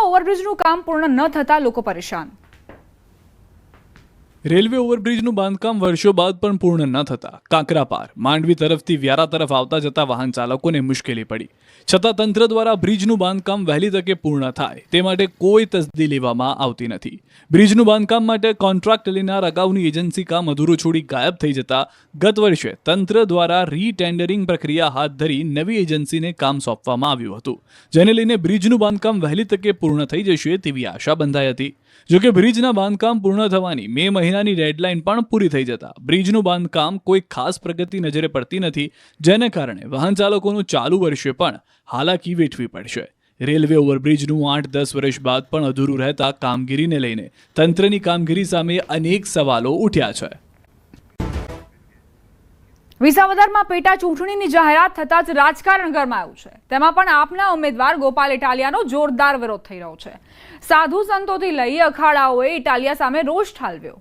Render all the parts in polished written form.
રેલવેમાં ઓવરબ્રિજનું કામ પૂર્ણ ન થતા લોકો પરેશાન। રેલવે ઓવરબ્રિજનું બાંધકામ વર્ષો બાદ પણ પૂર્ણ ન થતા કાંકરાપાર માંડવી તરફથી વ્યારા તરફ આવતા જતા વાહન ચાલકોને મુશ્કેલી પડી। છતાં તંત્ર દ્વારા બ્રિજનું બાંધકામ વહેલી તકે પૂર્ણ થાય તે માટે કોઈ તસદી લેવામાં આવતી નથી। બ્રિજનું બાંધકામ માટે કોન્ટ્રાક્ટ લેનાર અગાઉની એજન્સી કામ અધૂરું છોડી ગાયબ થઈ જતા ગત વર્ષે તંત્ર દ્વારા રીટેન્ડરિંગ પ્રક્રિયા હાથ ધરી નવી એજન્સીને કામ સોંપવામાં આવ્યું હતું, જેને લઈને બ્રિજનું બાંધકામ વહેલી તકે પૂર્ણ થઈ જશે તેવી આશા બંધાઈ હતી। જોકે બ્રિજના બાંધકામ પૂર્ણ થવાની મે મહિનાની ડેડલાઇન પણ પૂરી થઈ જતા બ્રિજનું બાંધકામ કોઈ ખાસ પ્રગતિ નજરે પડતી નથી, જેને કારણે વાહન ચાલકોનું ચાલુ વર્ષે પણ હાલાકી વેઠવી પડશે। રેલવે ઓવરબ્રિજનું 8-10 વર્ષ બાદ પણ અધૂરું રહેતા કામગીરીને લઈને તંત્રની કામગીરી સામે અનેક સવાલો ઉઠ્યા છે। વિસાવદરમાં પેટા ચૂંટણીની જાહેરાત થતાં જ રાજકારણ ગરમાયું છે। તેમાં પણ આપના ઉમેદવાર ગોપાલ ઇટાલિયાનો જોરદાર વિરોધ થઈ રહ્યો છે। સાધુ સંતોથી લઈ અખાડાઓએ ઇટાલિયા સામે રોષ ઠાલવ્યો।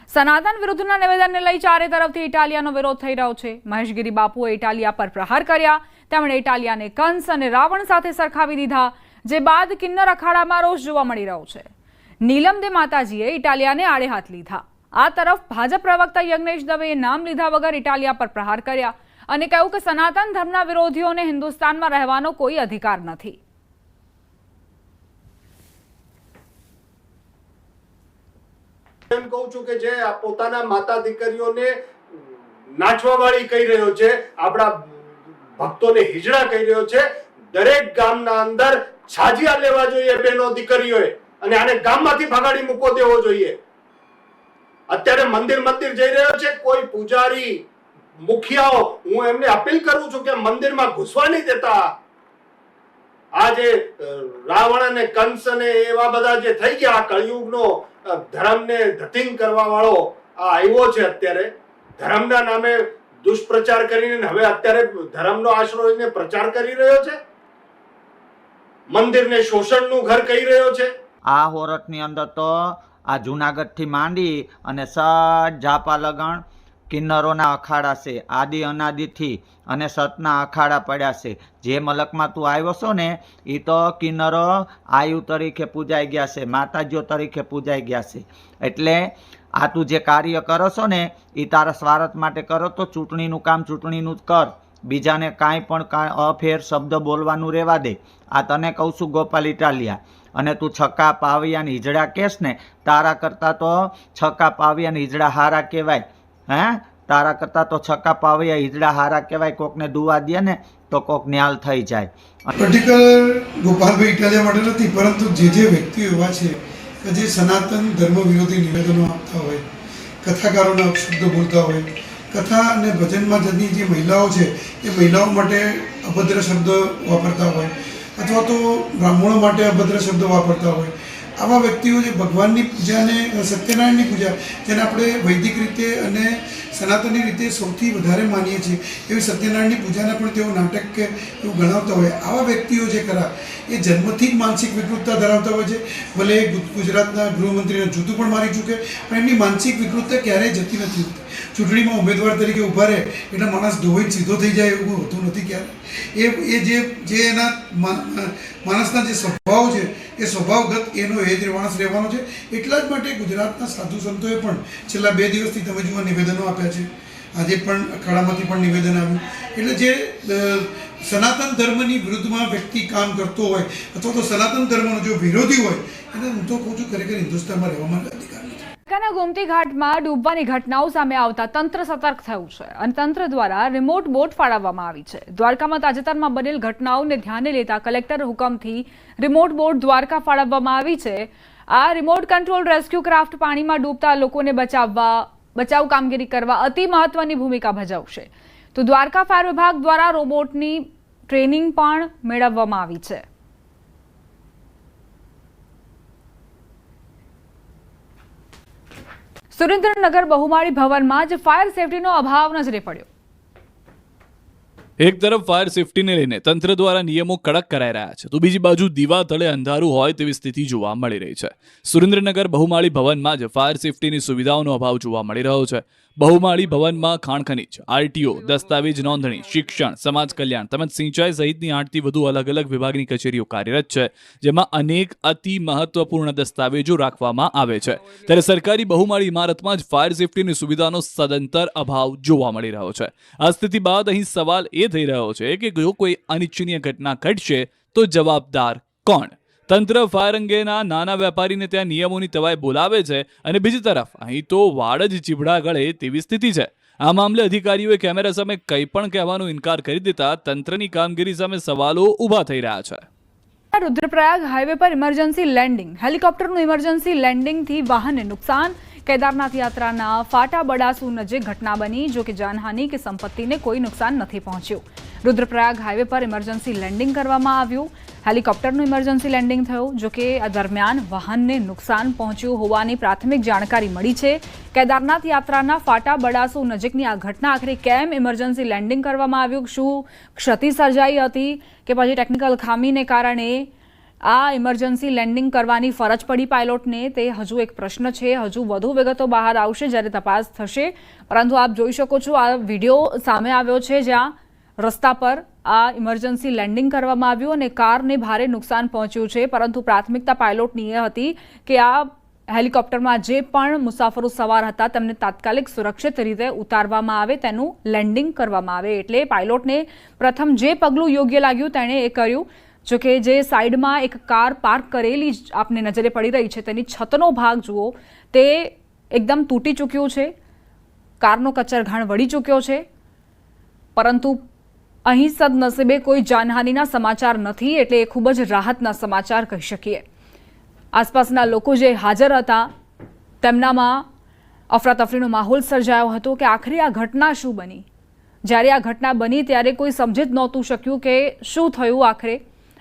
સનાતન વિરુદ્ધના નિવેદનને લઈ ચારે તરફથી ઇટાલિયાનો વિરોધ થઈ રહ્યો છે। મહેશગીરી બાપુએ ઇટાલિયા પર પ્રહાર કર્યા। તેમણે ઇટાલિયાને કંસ અને રાવણ સાથે સરખાવી દીધા, જે બાદ કિન્નર અખાડામાં રોષ જોવા મળી રહ્યો છે। નીલમદે માતાજીએ ઇટાલિયાને આડે હાથ લીધા। આ તરફ ભાજપ પ્રવક્તા યજ્ઞેશ દવેએ નામ લીધા વગર ઇટાલિયા પર પ્રહાર કર્યા અને કહ્યું કે સનાતન ધર્મના વિરોધીઓને હિન્દુસ્તાનમાં રહેવાનો કોઈ અધિકાર નથી। એમ કહું છું કે જે પોતાના માતા દીકરીઓને નાચવાવાળી કહી રહ્યો છે, આપણા ભક્તોને હિજડા કહી રહ્યો છે, દરેક ગામના અંદર છાજિયા લેવા જોઈએ બહેનો દીકરીઓએ અને આને ગામમાંથી ભગાડી મૂકો દેવો જોઈએ। અત્યારે મંદિર જઈ રહ્યો છે કોઈ પૂજારી મુખિયાઓ, હું એમને અપીલ કરું છું કે મંદિરમાં ઘૂસવા નહીં દેતા। આ જે રાવણ અને કંસ અને એવા બધા જે થઈ ગયા કળિયુગનો ધર્મને ધતિંગ કરવા વાળો આ આવ્યો છે, અત્યારે ધર્મના નામે દુષ્પ્રચાર કરીને હવે અત્યારે ધર્મનો આશરો લઈને પ્રચાર કરી રહ્યો છે, મંદિરને શોષણનું ઘર કહી રહ્યો છે। આ હોરઠની અંદર તો આ જૂનાગઢથી માંડી અને સટ ઝાપા લગણ કિન્નરોના અખાડા છે, આદિ અનાદિથી અને સતના અખાડા પડ્યા છે। જે મલકમાં તું આવ્યો છો ને એ તો કિન્નરો આયુ તરીકે પૂજાઈ ગયા છે, માતાજીઓ તરીકે પૂજાઈ ગયા છે। એટલે આ તું જે કાર્ય કરો છો ને એ તારા સ્વાર્થ માટે કરો તો ચૂંટણીનું કામ ચૂંટણીનું જ કર, બીજાને કાંઈ પણ અફેર શબ્દ બોલવાનું રહેવા દે। આ તને કહું છું ગોપાલ ઇટાલિયા, અને તું છક્કા પાવિયાને હિજડા કહેશ ને, તારા કરતાં તો છક્કા પાવિયાને હિજડા હારા કહેવાય। તારા કરતાં તો છક્કા પાવિયા હિજડા હારા કહેવાય। કોકને દુવા દે ને તો કોક ન્યાલ થઈ જાય। પર્ટિક્યુલર ગોપાલભાઈ ઇટાલિયા માટે નથી, પરંતુ જે વ્યક્તિઓ એવા છે કે જે સનાતન ધર્મ વિરોધી નિવેદનો આપતા હોય, કથાકારોના અપશબ્દો બોલતા હોય, કથા અને ભજનમાં જતી જે મહિલાઓ છે એ મહિલાઓ માટે અભદ્ર શબ્દ વાપરતા હોય, અથવા તો બ્રાહ્મણો માટે અભદ્ર શબ્દ વાપરતા હોય, આવા વ્યક્તિઓ જે ભગવાનની પૂજાને સત્યનારાયણની પૂજા જેને આપણે વૈદિક રીતે અને સનાતની રીતે સૌથી વધારે માનીએ છીએ એવી સત્યનારાયણની પૂજાને પણ તેઓ નાટક કે એવું ગણાવતા હોય, આવા વ્યક્તિઓ જે ખરા એ જન્મથી જ માનસિક વિકૃતતા ધરાવતા હોય છે। ભલે ગુજરાતના ગૃહમંત્રીને જૂતું પણ મારી ચૂકે, પણ એમની માનસિક વિકૃતતા ક્યારેય જતી નથી હોતી। ચૂંટણીમાં ઉમેદવાર તરીકે ઊભા રહે એટલે માણસ ધોઈને સીધો થઈ જાય એવું હોતું નથી ક્યારે। જે એના માણસના જે સ્વભાવ છે એ સ્વભાવગત એનો એ જ માણસ રહેવાનો છે। એટલા જ માટે ગુજરાતના સાધુ સંતોએ પણ છેલ્લા 2 દિવસથી તમે જુઓ નિવેદનો આપ્યા છે। આજે પણ અખાડામાંથી પણ નિવેદન આવ્યું। એટલે જે સનાતન ધર્મની વિરુદ્ધમાં વ્યક્તિ કામ કરતો હોય અથવા તો સનાતન ધર્મનો જો વિરોધી હોય એને હું તો કહું છું ખરેખર હિન્દુસ્તાનમાં રહેવામાં અધિકાર નથી। દ્વારકાના ગોમતી ઘાટમાં ડૂબવાની ઘટનાઓ સામે આવતા તંત્ર સતર્ક થયું છે અને તંત્ર દ્વારા રિમોટ બોટ ફાળવવામાં આવી છે। દ્વારકામાં તાજેતરમાં બનેલ ઘટનાઓને ધ્યાને લેતા કલેક્ટર હુકમથી રિમોટ બોટ દ્વારકા ફાળવવામાં આવી છે। આ રિમોટ કંટ્રોલ રેસ્ક્યુ ક્રાફ્ટ પાણીમાં ડૂબતા લોકોને બચાવ કામગીરી કરવા અતિ મહત્વની ભૂમિકા ભજવશે। તો દ્વારકા ફાયર વિભાગ દ્વારા રોબોટની ટ્રેનિંગ પણ મેળવવામાં આવી છે। સુરેન્દ્રનગર બહુમાળી ભવનમાં જ ફાયર સેફટીનો અભાવ નજરે પડ્યો। એક તરફ ફાયર સેફટીને લઈને તંત્ર દ્વારા નિયમો કડક કરાઈ રહ્યા છે, તો બીજી બાજુ દીવા તળે અંધારું હોય તેવી સ્થિતિ જોવા મળી રહી છે। સુરેન્દ્રનગર બહુમાળી ભવનમાં જ ફાયર સેફટીની સુવિધાઓનો અભાવ જોવા મળી રહ્યો છે। બહુમાળી ભવનમાં ખાણ ખનીજ, આરટીઓ, દસ્તાવેજ નોંધણી, શિક્ષણ, સમાજ કલ્યાણ તેમજ સિંચાઈ સહિતની 8થી વધુ અલગ અલગ વિભાગની કચેરીઓ કાર્યરત છે, જેમાં અનેક અતિ મહત્વપૂર્ણ દસ્તાવેજો રાખવામાં આવે છે. ત્યારે સરકારી બહુમાળી ઇમારતમાં જ ફાયર સેફટીની સુવિધાનો સદંતર અભાવ જોવા મળી રહ્યો છે. આ સ્થિતિ બાદ અહીં સવાલ એ થઈ રહ્યો છે કે જો કોઈ અનિચ્છનીય ઘટના ઘટશે તો જવાબદાર કોણ? તંત્ર ફાયર અંગેના નાના વેપારીને ત્યાં નિયમોની તવાઈ બોલાવે છે અને બીજી તરફ અહીં તો વાડ જ ચીબડા ગળે તેવી સ્થિતિ છે. આ મામલે અધિકારીઓએ કેમેરા સામે કંઈ પણ કહેવાનો ઇનકાર કરી દેતા તંત્રની કામગીરી સામે સવાલો ઊભા થઈ રહ્યા છે. रुद्रप्रयाग हाईवे पर इमरजेंसी लैंडिंग, हेलिकॉप्टरનું इमरजेंसी लैंडिंगથી વાહનને નુકસાન. કેદારનાથ યાત્રાના ફાટા બડાસુ નજીક ઘટના બની, જો કે જાનહાનિ કે સંપત્તિને કોઈ નુકસાન નથી પહોંચ્યું. रुद्रप्रयाग हाईवे पर इमरजेंसी लैंडिंग કરવામાં આવ્યું. હેલિકોપ્ટરનું ઇમરજન્સી લેન્ડિંગ થયું, જો કે આ દરમિયાન વાહનને નુકસાન પહોંચ્યું હોવાની પ્રાથમિક જાણકારી મળી છે. કેદારનાથ યાત્રાના ફાટા બડાસુ નજીકની આ ઘટના આખરે કેમ ઇમરજન્સી લેન્ડિંગ કરવામાં આવ્યું? શું ક્ષતિ સર્જાઈ હતી કે પછી ટેકનિકલ ખામીને કારણે આ ઇમરજન્સી લેન્ડિંગ કરવાની ફરજ પડી પાયલોટને? તે હજુ એક પ્રશ્ન છે. હજુ વધુ વિગતો બહાર આવશે જ્યારે તપાસ થશે. પરંતુ આપ જોઈ શકો છો, આ વિડીયો સામે આવ્યો છે જ્યાં રસ્તા પર આ ઇમરજન્સી લેન્ડિંગ કરવામાં આવ્યું અને કારને ભારે નુકસાન પહોંચ્યું છે. પરંતુ પ્રાથમિકતા પાયલોટની એ હતી કે આ હેલિકોપ્ટરમાં જે પણ મુસાફરો સવાર હતા તેમને તાત્કાલિક સુરક્ષિત રીતે ઉતારવામાં આવે, તેનું લેન્ડિંગ કરવામાં આવે. એટલે પાયલોટને પ્રથમ જે પગલું યોગ્ય લાગ્યું તેણે એ કર્યું. જો કે જે સાઈડમાં એક કાર પાર્ક કરેલી આપને નજરે પડી રહી છે, તેની છતનો ભાગ જુઓ, તે એકદમ તૂટી ચૂક્યું છે. કારનો કચરઘાણ વળી ચૂક્યો છે. પરંતુ અહીં સદનસીબે કોઈ જાનહાનિના સમાચાર નથી, એટલે એ ખૂબ જ રાહતના સમાચાર કહી શકીએ. આસપાસના લોકો જે હાજર હતા તેમનામાં અફરાતફરીનો માહોલ સર્જાયો હતો કે આખરે આ ઘટના શું બની. જ્યારે આ ઘટના બની ત્યારે કોઈ સમજી જ નહોતું શક્યું કે શું થયું આખરે.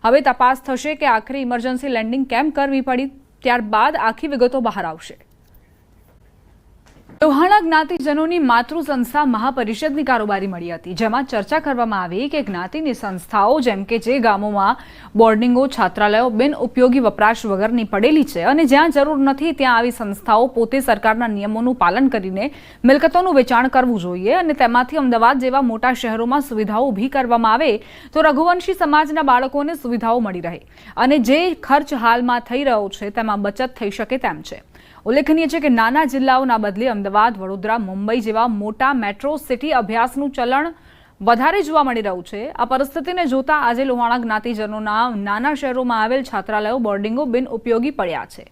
હવે તપાસ થશે કે આખરે ઇમરજન્સી લેન્ડિંગ કેમ કરવી પડી, ત્યારબાદ આખી વિગતો બહાર આવશે. લોહાણા જ્ઞાતિજનોની માતૃ સંસ્થા મહાપરિષદની કારોબારી મળી હતી, જેમાં ચર્ચા કરવામાં આવી કે જ્ઞાતિની સંસ્થાઓ જેમ કે જે ગામોમાં બોર્ડિંગો, છાત્રાલયો બિન ઉપયોગી વપરાશ વગરની પડેલી છે અને જ્યાં જરૂર નથી ત્યાં આવી સંસ્થાઓ પોતે સરકારના નિયમોનું પાલન કરીને મિલકતોનું વેચાણ કરવું જોઈએ અને તેમાંથી અમદાવાદ જેવા મોટા શહેરોમાં સુવિધાઓ ઊભી કરવામાં આવે તો રઘુવંશી સમાજના બાળકોને સુવિધાઓ મળી રહે અને જે ખર્ચ હાલમાં થઈ રહ્યો છે તેમાં બચત થઈ શકે તેમ છે. ઉલ્લેખનીય છે કે નાના જિલ્લાઓના બદલે અમદાવાદ, વડોદરા, મુંબઈ જેવા મોટા મેટ્રો સિટી અભ્યાસનું ચલણ વધારે જોવા મળી રહ્યું છે. આ પરિસ્થિતિને જોતા આજે લોહાણા જ્ઞાતિજનોના નાના શહેરોમાં આવેલ છાત્રાલયો, બોર્ડિંગો બિન ઉપયોગી પડ્યા છે.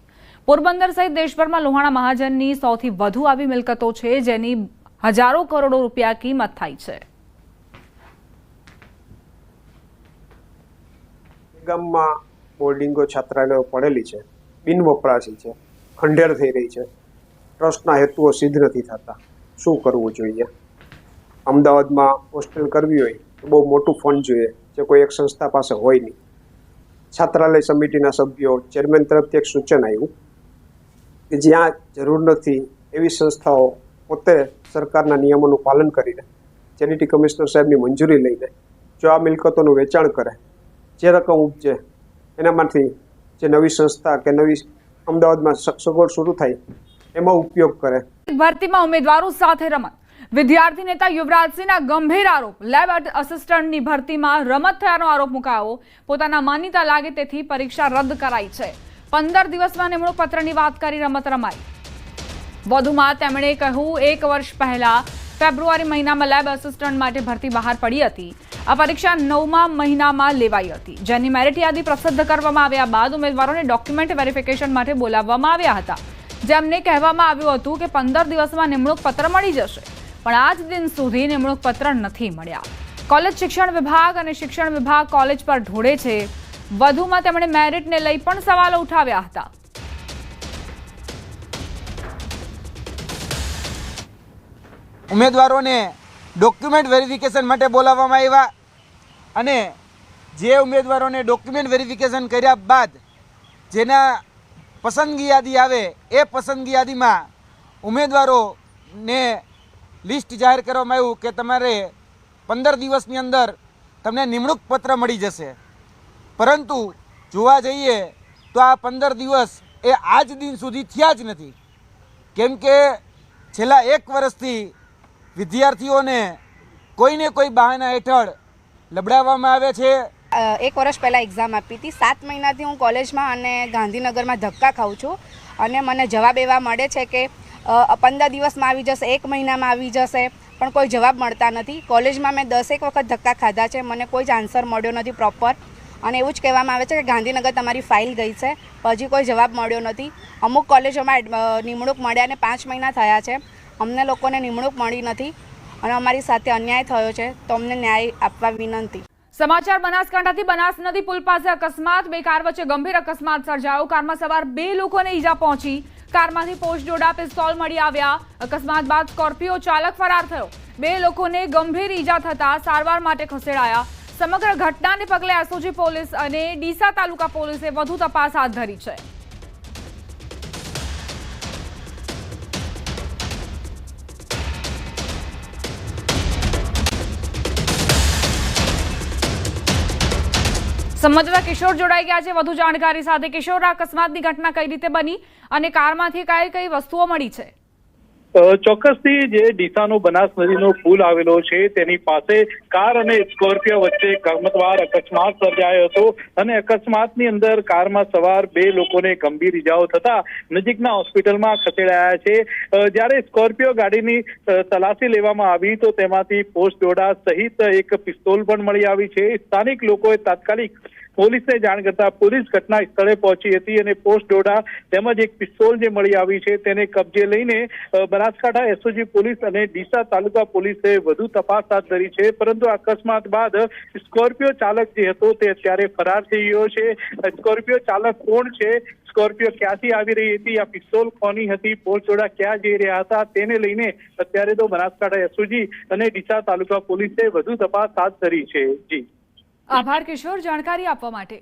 પોરબંદર સહિત દેશભરમાં લોહાણા મહાજનની સૌથી વધુ આવી મિલકતો છે, જેની હજારો કરોડો રૂપિયા કિંમત થાય છે. ગામમાં બોર્ડિંગો, છાત્રાલયો પડેલી છે, બિન વપરાશી છે, ખંડેર થઈ રહી છે. ટ્રસ્ટના હેતુઓ સિદ્ધ નથી થતા. શું કરવું જોઈએ? અમદાવાદમાં હોસ્ટેલ કરવી હોય તો બહુ મોટું ફંડ જોઈએ, જે કોઈ એક સંસ્થા પાસે હોય નહીં. છાત્રાલય સમિતિના સભ્યો, ચેરમેન તરફથી એક સૂચન આવ્યું કે જ્યાં જરૂર નથી એવી સંસ્થાઓ પોતે સરકારના નિયમોનું પાલન કરીને ચેરિટી કમિશનર સાહેબની મંજૂરી લઈને જો આ મિલકતોનું વેચાણ કરે, જે રકમ ઉપજે એનામાંથી જે નવી સંસ્થા કે નવી અમદાવાદમાં સગવડ શરૂ થાય એમાં ઉપયોગ કરે. ભરતીમાં ઉમેદવારો સાથે રમત. વિદ્યાર્થી નેતા યુવરાજસિંહના ગંભીર આરોપ. લેબ આસિસ્ટન્ટની ભરતીમાં રમત થયાનો આરોપ મુકાયો. પોતાના માન્યતા લાગે તેથી પરીક્ષા રદ કરાઈ છે. 15 દિવસમાં નિમણૂક પત્રની વાત કરી રમત રમાઈ. વધુમાં તેમણે કહ્યું, 1 વર્ષ પહેલા ફેબ્રુઆરી મહિનામાં લેબ આસિસ્ટન્ટ માટે ભરતી બહાર પડી હતી. આ પરીક્ષા 9મા મહિનામાં લેવાઈ હતી, જેની મેરિટ યાદી પ્રસિદ્ધ કરવામાં આવ્યા બાદ ઉમેદવારોને ડોક્યુમેન્ટ વેરિફિકેશન માટે બોલાવવામાં આવ્યા હતા, જેમને કહેવામાં આવ્યું હતું કે 15 દિવસમાં નિમણૂક પત્ર મળી જશે, પણ આજ દિન સુધી નિમણૂક પત્ર નથી મળ્યા. કોલેજ શિક્ષણ વિભાગ અને શિક્ષણ વિભાગ કોલેજ પર ઢોળે છે. વધુમાં તેમણે મેરિટને લઈ પણ સવાલો ઉઠાવ્યા હતા. ઉમેદવારોને ડોક્યુમેન્ટ વેરિફિકેશન માટે બોલાવવામાં આવ્યા અને જે ઉમેદવારોને ડોક્યુમેન્ટ વેરિફિકેશન કર્યા બાદ જેના પસંદગી યાદી આવે એ પસંદગી યાદીમાં ઉમેદવારોને લિસ્ટ જાહેર કરવામાં આવ્યું કે તમારે 15 દિવસની અંદર તમને નિમણૂક પત્ર મળી જશે. પરંતુ જોવા જઈએ તો આ 15 દિવસ એ આજ દિન સુધી થયા જ નથી, કેમ કે છેલ્લા 1 વર્ષથી વિદ્યાર્થીઓને કોઈને કોઈ બહાના હેઠળ લબડાવવામાં આવે છે. 1 વર્ષ પહેલાં એક્ઝામ આપી હતી. 7 મહિનાથી હું કોલેજમાં અને ગાંધીનગરમાં ધક્કા ખાઉં છું અને મને જવાબ એવા મળે છે કે 15 દિવસમાં આવી જશે, 1 મહિનામાં આવી જશે, પણ કોઈ જવાબ મળતા નથી. કોલેજમાં મેં 10 વખત ધક્કા ખાધા છે, મને કોઈ જ આન્સર મળ્યો નથી પ્રોપર. અને એવું જ કહેવામાં આવે છે કે ગાંધીનગર તમારી ફાઇલ ગઈ છે, હજી કોઈ જવાબ મળ્યો નથી. અમુક કોલેજોમાં નિમણૂક મળ્યાને 5 મહિના થયા છે, અમને લોકોને નિમણૂક મળી નથી અને અમારી સાથે અન્યાય થયો છે, તો અમને ન્યાય આપવા વિનંતી. સમાચાર બનાસકાંઠાથી. બનાસ નદી પુલ પાસે અકસ્માત. 2 કાર વચ્ચે ગંભીર અકસ્માત સર્જાયો. કારમાં સવાર 2 લોકોને ઈજા પહોંચી. કારમાંથી પોસ્ટ ડોડા પિસ્તોલ મળી આવ્યા. અકસ્માત બાદ સ્કોર્પિયો ચાલક ફરાર થયો. 2 લોકોને ગંભીર ઈજા થતા સારવાર માટે ખસેડાયા. સમગ્ર ઘટનાને પગલે એસઓજી પોલીસ અને ડીસા તાલુકા પોલીસે વધુ તપાસ હાથ ધરી છે. સંવાદદાતા કિશોર જોડાઈ ગયા છે વધુ જાણકારી સાથે. કિશોર, આ અકસ્માતની ઘટના કઈ રીતે બની અને કારમાંથી કઈ વસ્તુઓ મળી છે? ચોક્કસથી જે ડીસાનો બનાસ નદીનો પુલ આવેલો છે તેની પાસે કાર અને સ્કોર્પિયો વચ્ચે ગમતવાર અકસ્માત સર્જાયો હતો અને અકસ્માતની અંદર કારમાં સવાર 2 લોકોને ગંભીર ઈજાઓ થતા નજીકના હોસ્પિટલમાં ખસેડાયા છે. જ્યારે સ્કોર્પિયો ગાડીની તલાશી લેવામાં આવી તો તેમાંથી પોસ્ટ ડોડા સહિત એક પિસ્તોલ પણ મળી આવી છે. સ્થાનિક લોકોએ તાત્કાલિક પોલીસને જાણ કરતા પોલીસ ઘટના સ્થળે પહોંચી હતી અને પોસ્ટ ડોડા તેમજ એક પિસ્તોલ જે મળી આવી છે તેને કબજે લઈને બનાસકાંઠા એસઓજી પોલીસ અને ડીસા તાલુકા પોલીસે વધુ તપાસ હાથ ધરી છે. પરંતુ અકસ્માત બાદ સ્કોર્પિયો ચાલક જે હતો તે અત્યારે ફરાર થઈ ગયો છે. સ્કોર્પિયો ચાલક કોણ છે, સ્કોર્પિયો ક્યાંથી આવી રહી હતી, આ પિસ્તોલ કોની હતી, પોસ્ટ ડોડા ક્યાં જઈ રહ્યા હતા, તેને લઈને અત્યારે તો બનાસકાંઠા એસઓજી અને ડીસા તાલુકા પોલીસે વધુ તપાસ હાથ ધરી છે. જી આભાર કિશોર, જાણકારી આપવા માટે.